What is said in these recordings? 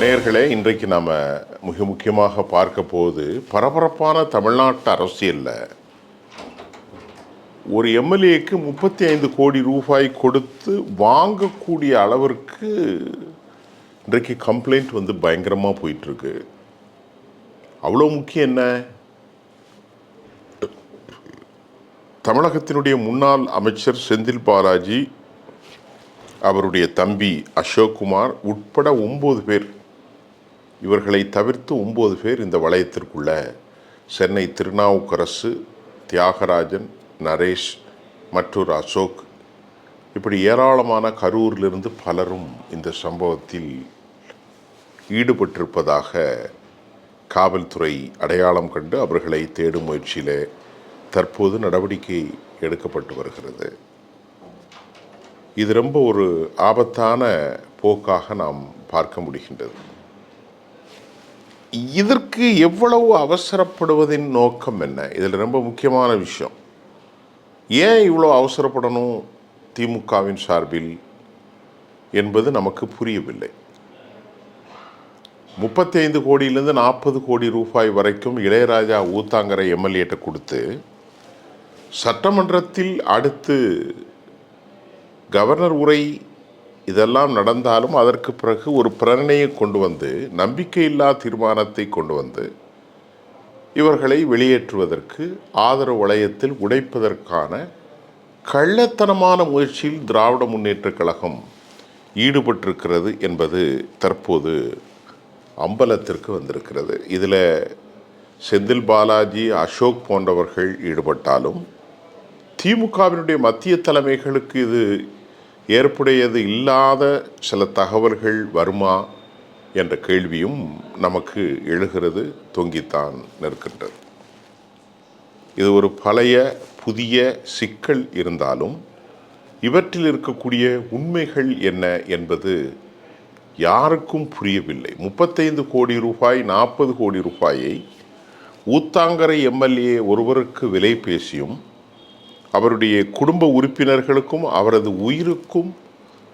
நேயர்களே, இன்றைக்கு நாம் மிக முக்கியமாக பார்க்க போது பரபரப்பான தமிழ்நாட்டு அரசியலில் ஒரு எம்எல்ஏக்கு 35 கோடி ரூபாய் கொடுத்து வாங்கக்கூடிய அளவிற்கு இன்றைக்கு கம்ப்ளைண்ட் பயங்கரமாக போயிட்டுருக்கு. அவ்வளோ முக்கியம் என்ன, தமிழகத்தினுடைய முன்னாள் அமைச்சர் செந்தில் பாலாஜி, அவருடைய தம்பி அசோக்குமார் உட்பட 9 பேர், இவர்களை தவிர்த்து 9 பேர் இந்த வளையத்திற்குள்ள சென்னை திருநாவுக்கரசு, தியாகராஜன், நரேஷ், மற்றொரு அசோக், இப்படி ஏராளமான கரூரிலிருந்து பலரும் இந்த சம்பவத்தில் ஈடுபட்டிருப்பதாக காவல்துறை அடையாளம் கண்டு அவர்களை தேடும் முயற்சியில் தற்போது நடவடிக்கை எடுக்கப்பட்டு வருகிறது. இது ரொம்ப ஒரு ஆபத்தான போக்காக நாம் பார்க்க முடிகின்றது. இதற்கு எவ்வளவு அவசரப்படுவதின் நோக்கம் என்ன? இதில் ரொம்ப முக்கியமான விஷயம், ஏன் இவ்வளோ அவசரப்படணும் திமுகவின் சார்பில் என்பது நமக்கு புரியவில்லை. 35 கோடியிலிருந்து 40 கோடி ரூபாய் வரைக்கும் இளையராஜா ஊத்தாங்கரை எம்எல்ஏட்ட கொடுத்து சட்டமன்றத்தில் அடுத்து கவர்னர் உரை இதெல்லாம் நடந்தாலும் அதற்கு பிறகு ஒரு பிரேரணையை கொண்டு வந்து, நம்பிக்கையில்லா தீர்மானத்தை கொண்டு வந்து இவர்களை வெளியேற்றுவதற்கு, ஆதரவு வளையத்தில் உடைப்பதற்கான கள்ளத்தனமான முயற்சியில் திராவிட முன்னேற்றக் கழகம் ஈடுபட்டிருக்கிறது என்பது தற்போது அம்பலத்திற்கு வந்திருக்கிறது. இதில் செந்தில் பாலாஜி, அசோக் போன்றவர்கள் ஈடுபட்டாலும் திமுகவினுடைய மத்திய தலைமைகளுக்கு இது ஏற்புடையது இல்லாத சில தகவல்கள் வருமா என்ற கேள்வியும் நமக்கு எழுகிறது, தொங்கித்தான் நிற்கின்றது. இது ஒரு பழைய புதிய சிக்கல் இருந்தாலும் இவற்றில் இருக்கக்கூடிய உண்மைகள் என்ன என்பது யாருக்கும் புரியவில்லை. 35 கோடி ரூபாய், 40 கோடி ரூபாயை ஊத்தாங்கரை எம்எல்ஏ ஒருவருக்கு விலை பேசியும் அவருடைய குடும்ப உறுப்பினர்களுக்கும் அவரது உயிருக்கும்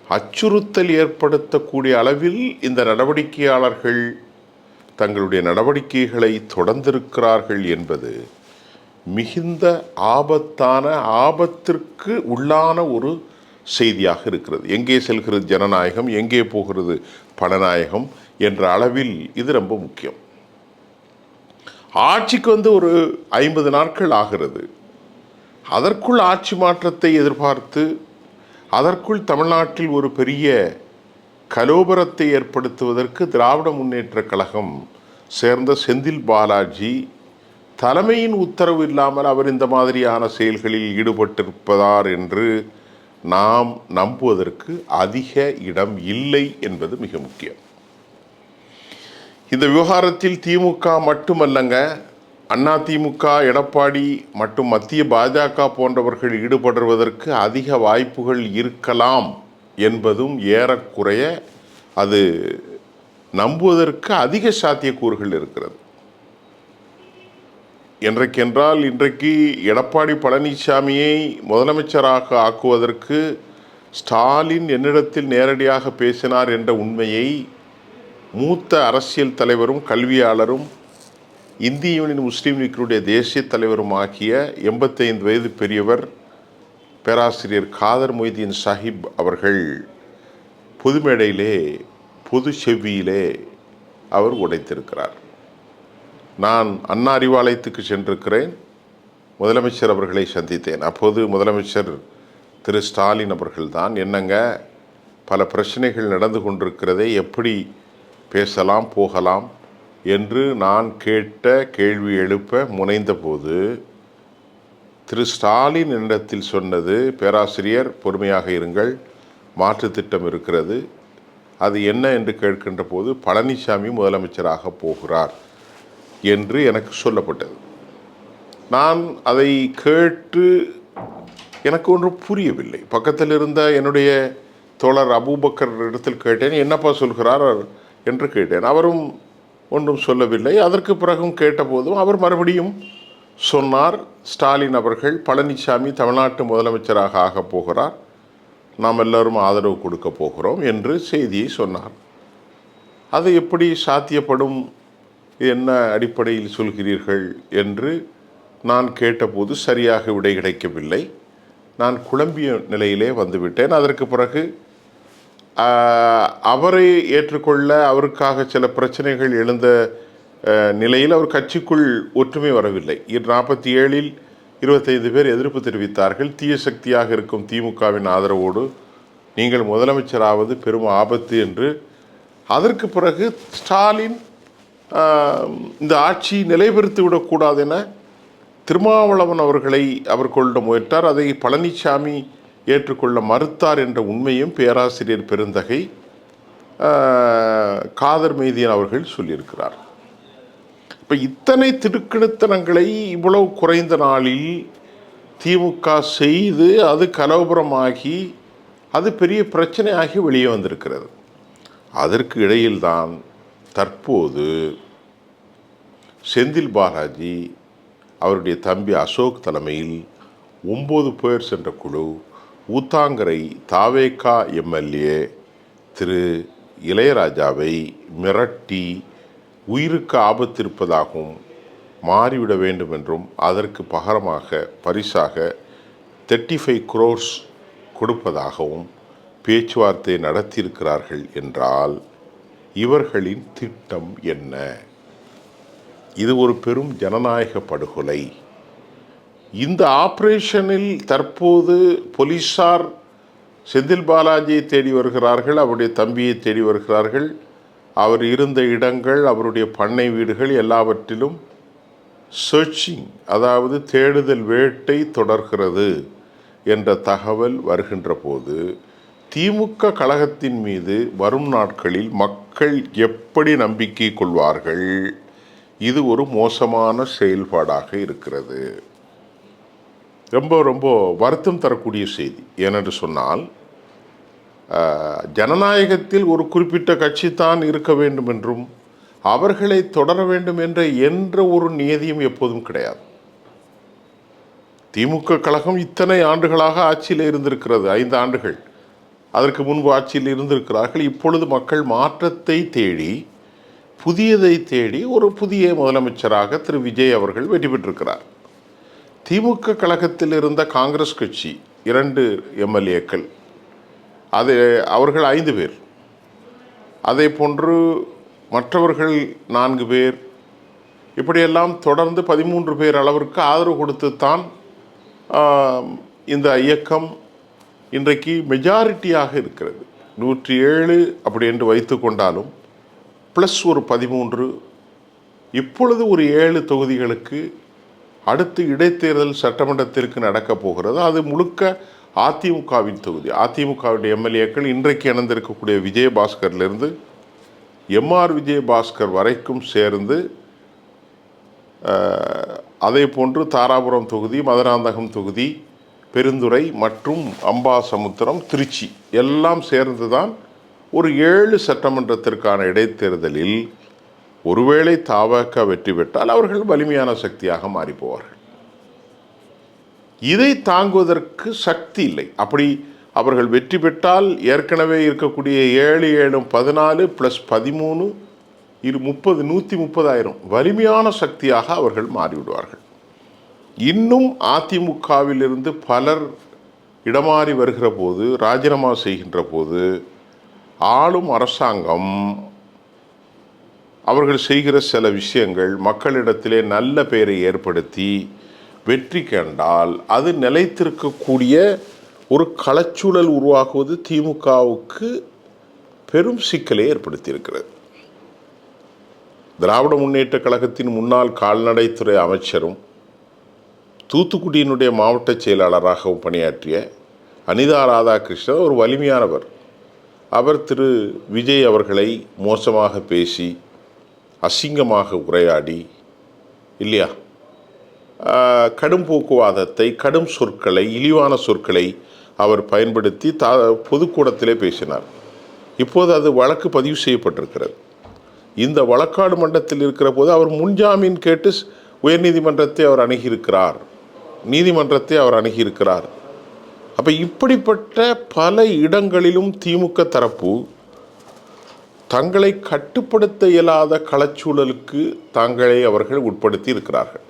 அச்சுறுத்தல் ஏற்படுத்தக்கூடிய அளவில் இந்த நடவடிக்கையாளர்கள் தங்களுடைய நடவடிக்கைகளை தொடர்ந்திருக்கிறார்கள் என்பது மிகுந்த ஆபத்திற்கு உள்ளான ஒரு செய்தியாக இருக்கிறது. எங்கே செல்கிறது ஜனநாயகம், எங்கே போகிறது பணநாயகம் என்ற அளவில் இது ரொம்ப முக்கியம். ஆட்சிக்கு ஒரு 50 நாட்கள் ஆகிறது. அதற்குள் ஆட்சி மாற்றத்தை எதிர்பார்த்து, அதற்குள் தமிழ்நாட்டில் ஒரு பெரிய கலோபரத்தை ஏற்படுத்துவதற்கு திராவிட முன்னேற்றக் கழகம் சேர்ந்த செந்தில் பாலாஜி தலைமையின் உத்தரவு இல்லாமல் அவர் இந்த மாதிரியான செயல்களில் ஈடுபட்டிருப்பதார் என்று நாம் நம்புவதற்கு அதிக இடம் இல்லை என்பது மிக முக்கியம். இந்த விவகாரத்தில் திமுக மட்டுமல்லங்க, அதிமுக, எடப்பாடி மற்றும் மத்திய பாஜக போன்றவர்கள் ஈடுபடுவதற்கு அதிக வாய்ப்புகள் இருக்கலாம் என்பதும் ஏறக்குறைய அது நம்புவதற்கு அதிக சாத்தியக்கூறுகள் இருக்கிறது. என்றைக்கென்றால் இன்றைக்கு எடப்பாடி பழனிசாமியை முதலமைச்சராக ஆக்குவதற்கு ஸ்டாலின் என்னிடத்தில் நேரடியாக பேசினார் என்ற உண்மையை மூத்த அரசியல் தலைவரும் கல்வியாளரும் இந்திய யூனியன் முஸ்லீம் லீக்கினுடைய தேசிய தலைவரும் ஆகிய 85 வயது பெரியவர் பேராசிரியர் காதர் மொய்தீன் சாஹிப் அவர்கள் பொது மேடையிலே, பொது செவ்வியிலே அவர் உடைத்திருக்கிறார். நான் அண்ணா அறிவாலயத்துக்கு சென்றிருக்கிறேன், முதலமைச்சர் அவர்களை சந்தித்தேன். அப்போது முதலமைச்சர் திரு ஸ்டாலின் அவர்கள்தான், என்னங்க பல பிரச்சனைகள் நடந்து கொண்டிருக்கிறதே, எப்படி பேசலாம் போகலாம் என்று நான் கேட்ட கேள்வி எழுப்ப முனைந்த போது திரு ஸ்டாலின் என்னிடத்தில் சொன்னது, பேராசிரியர் பொறுமையாக இருங்கள், மாற்று திட்டம் இருக்கிறது, அது என்ன என்று கேட்கின்ற போது பழனிசாமி முதலமைச்சராக போகிறார் என்று எனக்கு சொல்லப்பட்டது. நான் அதை கேட்டு எனக்கு ஒன்றும் புரியவில்லை. பக்கத்தில் இருந்த என்னுடைய தோழர் அபூபக்கர் இடத்தில் கேட்டேன், என்னப்பா சொல்கிறார் என்று கேட்டேன். அவரும் ஒன்றும் சொல்லவில்லை. அதற்கு பிறகும் கேட்டபோதும் அவர் மறுபடியும் சொன்னார், ஸ்டாலின் அவர்கள் பழனிசாமி தமிழ்நாட்டு முதலமைச்சராக ஆகப் போகிறார், நாம் எல்லோரும் ஆதரவு கொடுக்க போகிறோம் என்று செய்தியை சொன்னார். அது எப்படி சாத்தியப்படும், என்ன அடிப்படையில் சொல்கிறீர்கள் என்று நான் கேட்டபோது சரியாக விடை கிடைக்கவில்லை. நான் குழம்பிய நிலையிலே வந்துவிட்டேன். அதற்கு பிறகு அவரை ஏற்றுக்கொள்ள அவருக்காக சில பிரச்சனைகள் எழுந்த நிலையில் அவர் கட்சிக்குள் ஒற்றுமை வரவில்லை. 47இல் 25 பேர் எதிர்ப்பு தெரிவித்தார்கள். தீய சக்தியாக இருக்கும் திமுகவின் ஆதரவோடு நீங்கள் முதலமைச்சராவது பெரும் ஆபத்து என்று. அதற்கு பிறகு ஸ்டாலின் இந்த ஆட்சி நிலைபெறுத்தி விடக்கூடாது என திருமாவளவன் அவர்களை அவர் கொள்ள முயன்றார். அதை பழனிசாமி ஏற்றுக்கொள்ள மறுத்தார் என்ற உண்மையும் பேராசிரியர் பெருந்தகை காதர் மெய்தியன் அவர்கள் சொல்லியிருக்கிறார். இப்போ இத்தனை திடுக்கிடுத்தனங்களை இவ்வளவு குறைந்த நாளில் திமுக செய்து அது கலவரமாகி அது பெரிய பிரச்சனையாகி வெளியே வந்திருக்கிறது. அதற்கு இடையில்தான் தற்போது செந்தில் பாலாஜி அவருடைய தம்பி அசோக் தலைமையில் 9 பேர் சென்ற குழு ஊத்தாங்கரை தாவேகா எம்எல்ஏ திரு இளையராஜாவை மிரட்டி உயிருக்கு ஆபத்து இருப்பதாகவும் மாறிவிட வேண்டும் என்றும் அதற்கு பகரமாக பரிசாக 35 crores கொடுப்பதாகவும் பேச்சுவார்த்தை நடத்தியிருக்கிறார்கள் என்றால் இவர்களின் திட்டம் என்ன? இது ஒரு பெரும் ஜனநாயக படுகொலை. இந்த ஆபரேஷனில் தற்போது போலீசார் செந்தில் பாலாஜியை தேடி வருகிறார்கள், அவருடைய தம்பியை தேடி வருகிறார்கள். அவர் இருந்த இடங்கள், அவருடைய பண்ணை வீடுகள் எல்லாவற்றிலும் சர்ச்சிங், அதாவது தேடுதல் வேட்டை தொடர்கிறது என்ற தகவல் வருகின்ற போது திமுக கழகத்தின் மீது வரும் நாட்களில் மக்கள் எப்படி நம்பிக்கை கொள்வார்கள்? இது ஒரு மோசமான செயல்பாடாக இருக்கிறது. ரொம்ப ரொம்ப வருத்தம் தரக்கூடிய செய்தி. ஏனென்று சொன்னால் ஜனநாயகத்தில் ஒரு குறிப்பிட்ட கட்சி தான் இருக்க வேண்டும் என்றும் அவர்களை தொடர வேண்டும் என்ற ஒரு நியதியும் எப்போதும் கிடையாது. திமுக கழகம் இத்தனை ஆண்டுகளாக ஆட்சியில் இருந்திருக்கிறது, 5 ஆண்டுகள். அதற்கு முன்பு ஆட்சியில் இருந்திருக்கிறார்கள். இப்பொழுது மக்கள் மாற்றத்தை தேடி, புதியதை தேடி ஒரு புதிய முதலமைச்சராக திரு விஜய் அவர்கள் வெற்றி பெற்றிருக்கிறார். திமுக கழகத்தில் இருந்த காங்கிரஸ் கட்சி 2 எம்எல்ஏக்கள், அது அவர்கள் 5 பேர். அதே போன்று மற்றவர்கள் 4 பேர், இப்படியெல்லாம் தொடர்ந்து 13 பேர் அளவிற்கு ஆதரவு கொடுத்து தான் இந்த இயக்கம் இன்றைக்கு மெஜாரிட்டியாக இருக்கிறது. 107 அப்படி என்று வைத்து கொண்டாலும் ப்ளஸ் ஒரு 13, இப்பொழுது ஒரு 7 தொகுதிகளுக்கு அடுத்து இடைத்தேர்தல் சட்டமன்றத்திற்கு நடக்கப் போகிறது. அது முழுக்க அதிமுகவின் தொகுதி. அதிமுகவுடைய எம்எல்ஏக்கள் இன்றைக்கு இணைந்திருக்கக்கூடிய விஜயபாஸ்கர்லேருந்து எம்ஆர் விஜயபாஸ்கர் வரைக்கும் சேர்ந்து, அதே போன்று தாராபுரம் தொகுதி, மதுராந்தகம் தொகுதி, பெருந்துறை மற்றும் அம்பாசமுத்திரம், திருச்சி எல்லாம் சேர்ந்து தான் ஒரு 7 சட்டமன்றத்திற்கான இடைத்தேர்தலில் ஒருவேளை தாவக வெற்றி பெற்றால் அவர்கள் வலிமையான சக்தியாக மாறிப்போவார்கள். இதை தாங்குவதற்கு சக்தி இல்லை. அப்படி அவர்கள் வெற்றி பெற்றால் ஏற்கனவே இருக்கக்கூடிய 7 7 14 + 13 30 130,000 வலிமையான சக்தியாக அவர்கள் மாறிவிடுவார்கள். இன்னும் அதிமுகவிலிருந்து பலர் இடமாறி வருகிற போது, ராஜினாமா செய்கின்ற போது ஆளும் அரசாங்கம் அவர்கள் செய்கிற சில விஷயங்கள் மக்களிடத்திலே நல்ல பெயரை ஏற்படுத்தி வெற்றி கண்டால் அது நிலைத்திருக்கக்கூடிய ஒரு களச்சூழல் உருவாக்குவது திமுகவுக்கு பெரும் சிக்கலை ஏற்படுத்தியிருக்கிறது. திராவிட முன்னேற்ற கழகத்தின் முன்னாள் கால்நடைத்துறை அமைச்சரும் தூத்துக்குடியினுடைய மாவட்ட செயலாளராகவும் பணியாற்றிய அனிதா ராதாகிருஷ்ணன் ஒரு வலிமையானவர். அவர் திரு விஜய் அவர்களை மோசமாக பேசி, அசிங்கமாக உரையாடி, இல்லையா, கடும் போக்குவாதத்தை, கடும் சொற்களை, இழிவான சொற்களை அவர் பயன்படுத்தி பொதுக்கூடத்திலே பேசினார். இப்போது அது வழக்கு பதிவு செய்யப்பட்டிருக்கிறது. இந்த வழக்காடு மன்றத்தில் இருக்கிற போது அவர் முன்ஜாமீன் கேட்டு உயர்நீதிமன்றத்தை அவர் அணுகியிருக்கிறார், நீதிமன்றத்தை அவர் அணுகியிருக்கிறார். அப்போ இப்படிப்பட்ட பல இடங்களிலும் திமுக தரப்பு தங்களை கட்டுப்படுத்த இயலாத களச்சூழலுக்கு தங்களை அவர்கள் உட்படுத்தி இருக்கிறார்கள்.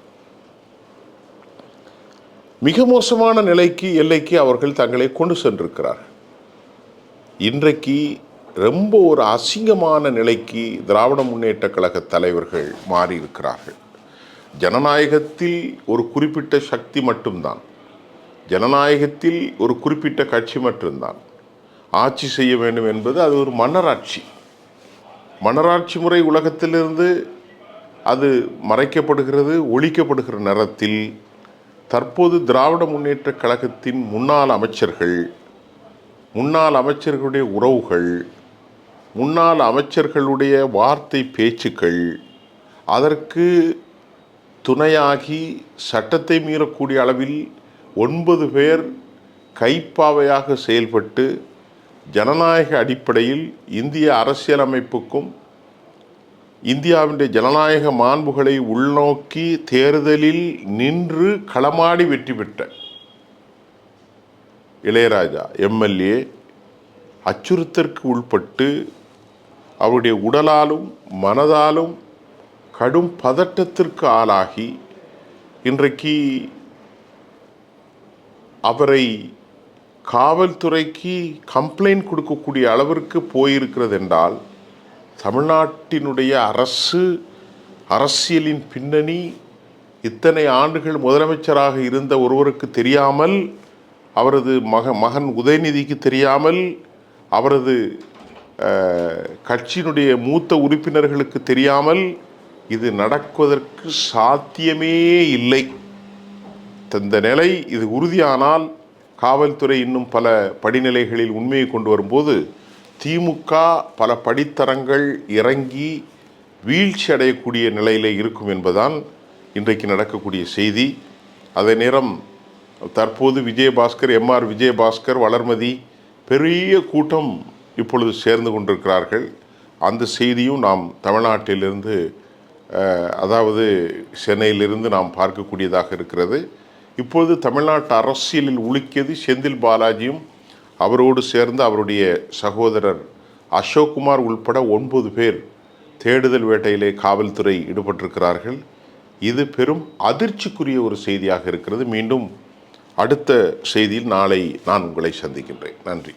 மிக மோசமான நிலைக்கு எல்லைக்கு அவர்கள் தங்களை கொண்டு சென்றிருக்கிறார்கள். இன்றைக்கு ரொம்ப ஒரு அசிங்கமான நிலைக்கு திராவிட முன்னேற்ற கழக தலைவர்கள் மாறியிருக்கிறார்கள். ஜனநாயகத்தில் ஒரு குறிப்பிட்ட சக்தி மட்டும்தான், ஜனநாயகத்தில் ஒரு குறிப்பிட்ட கட்சி மட்டும்தான் ஆட்சி செய்ய வேண்டும் என்பது அது ஒரு மன்னராட்சி. மன்னராட்சி முறை உலகத்திலிருந்து அது மறைக்கப்படுகிறது, ஒழிக்கப்படுகிற நேரத்தில் தற்போது திராவிட முன்னேற்ற கழகத்தின் முன்னாள் அமைச்சர்களுடைய உறவுகள், முன்னாள் அமைச்சர்களுடைய வார்த்தை பேச்சுக்கள், அதற்கு துணையாகி சட்டத்தை மீறக்கூடிய அளவில் 9 பேர் கைப்பாவையாக செயல்பட்டு ஜனநாயக அடிப்படையில் இந்திய அரசியலமைப்புக்கும் இந்தியாவின் ஜனநாயக மாண்புகளை உள்நோக்கி தேர்தலில் நின்று களமாடி வெற்றி பெற்ற இளையராஜா எம்எல்ஏ அச்சுறுத்தலுக்கு உட்பட்டு அவருடைய உடலாலும் மனதாலும் கடும் பதட்டத்திற்கு ஆளாகி இன்றைக்கு அவரை காவல்துறைக்கு கம்ப்ளைண்ட் கொடுக்கக்கூடிய அளவிற்கு போயிருக்கிறது என்றால், தமிழ்நாட்டினுடைய அரசியலின் பின்னணி இத்தனை ஆண்டுகள் முதலமைச்சராக இருந்த ஒருவருக்கு தெரியாமல், அவரது மகன் உதயநிதிக்கு தெரியாமல், அவரது கட்சியினுடைய மூத்த உறுப்பினர்களுக்கு தெரியாமல் இது நடக்குவதற்கு சாத்தியமே இல்லை. இந்த நிலை இது உறுதியானால் காவல்துறை இன்னும் பல படிநிலைகளில் உண்மையை கொண்டு வரும்போது திமுக பல படித்தரங்கள் இறங்கி வீழ்ச்சி அடையக்கூடிய நிலையில் இருக்கும் என்பதுதான் இன்றைக்கு நடக்கக்கூடிய செய்தி. அதே நேரம் தற்போது விஜயபாஸ்கர், எம்ஆர் விஜயபாஸ்கர், வளர்மதி பெரிய கூட்டம் இப்பொழுது சேர்ந்து கொண்டிருக்கிறார்கள். அந்த செய்தியும் நாம் தமிழ்நாட்டிலிருந்து, அதாவது சென்னையிலிருந்து நாம் பார்க்கக்கூடியதாக இருக்கிறது. இப்பொழுது தமிழ்நாட்டு அரசியலில் உலுக்கியது செந்தில் பாலாஜியும் அவரோடு சேர்ந்து அவருடைய சகோதரர் அசோக்குமார் உள்பட 9 பேர் தேடுதல் வேட்டையிலே காவல்துறை ஈடுபட்டிருக்கிறார்கள். இது பெரும் அதிர்ச்சிக்குரிய ஒரு செய்தியாக இருக்கிறது. மீண்டும் அடுத்த செய்தியில் நாளை நான் உங்களை சந்திக்கின்றேன். நன்றி.